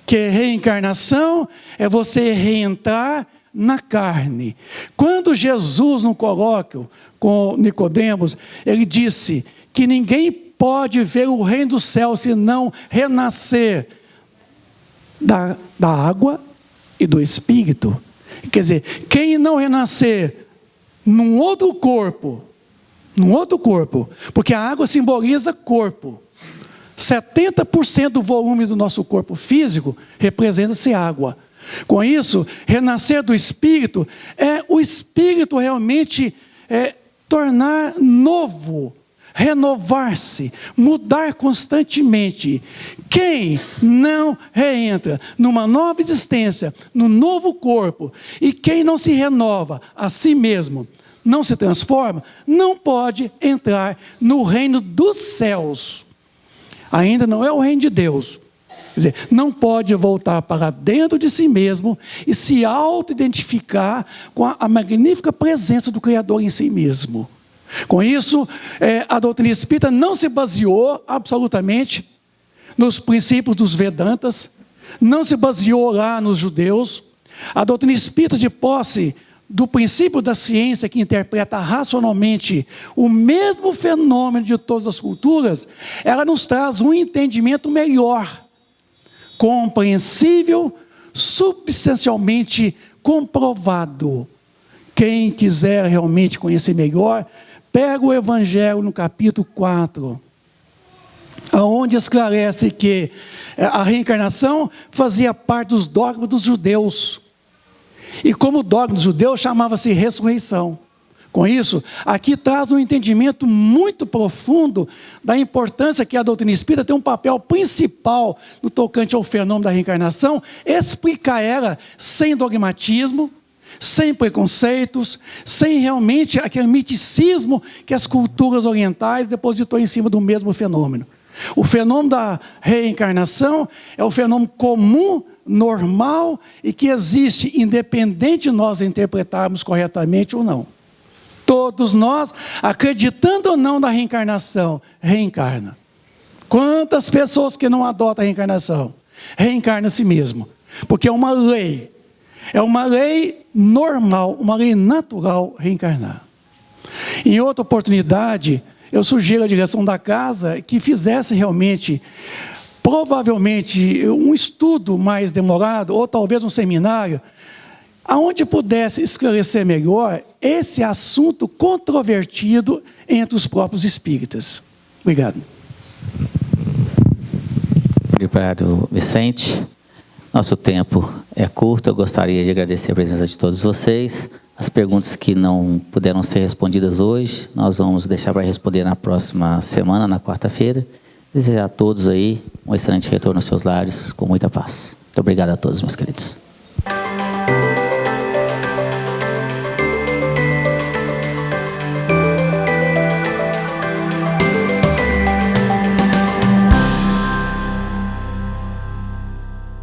que reencarnação é você reentrar na carne. Quando Jesus no colóquio com Nicodemos, ele disse que ninguém pode ver o reino do céu se não renascer da água e do espírito. Quer dizer, quem não renascer num outro corpo, porque a água simboliza corpo. 70% do volume do nosso corpo físico representa-se água. Com isso, renascer do espírito é o espírito realmente tornar novo, renovar-se, mudar constantemente. Quem não reentra numa nova existência, num novo corpo, e quem não se renova a si mesmo, não se transforma, não pode entrar no reino dos céus. Ainda não é o reino de Deus, Quer dizer, não pode voltar para dentro de si mesmo e se auto-identificar com a magnífica presença do Criador em si mesmo. Com isso, a doutrina espírita não se baseou absolutamente nos princípios dos Vedantas, não se baseou lá nos judeus. A doutrina espírita, de posse do princípio da ciência que interpreta racionalmente o mesmo fenômeno de todas as culturas, ela nos traz um entendimento melhor, compreensível, substancialmente comprovado. Quem quiser realmente conhecer melhor, pega o Evangelho no capítulo 4, onde esclarece que a reencarnação fazia parte dos dogmas dos judeus. E como dogma dos judeus, chamava-se ressurreição. Com isso, aqui traz um entendimento muito profundo da importância que a doutrina espírita tem um papel principal no tocante ao fenômeno da reencarnação, explicar ela sem dogmatismo, sem preconceitos, sem realmente aquele miticismo que as culturas orientais depositou em cima do mesmo fenômeno. O fenômeno da reencarnação é um fenômeno comum, normal e que existe independente de nós interpretarmos corretamente ou não. Todos nós, acreditando ou não na reencarnação, reencarna. Quantas pessoas que não adotam a reencarnação? Reencarna a si mesmo. Porque é uma lei normal, uma lei natural reencarnar. Em outra oportunidade, eu sugiro à direção da casa que fizesse realmente, provavelmente, um estudo mais demorado, ou talvez um seminário, aonde pudesse esclarecer melhor esse assunto controvertido entre os próprios espíritas. Obrigado. Obrigado, Vicente. Nosso tempo é curto, eu gostaria de agradecer a presença de todos vocês. As perguntas que não puderam ser respondidas hoje, nós vamos deixar para responder na próxima semana, na quarta-feira. Desejar a todos aí um excelente retorno aos seus lares, com muita paz. Muito obrigado a todos, meus queridos.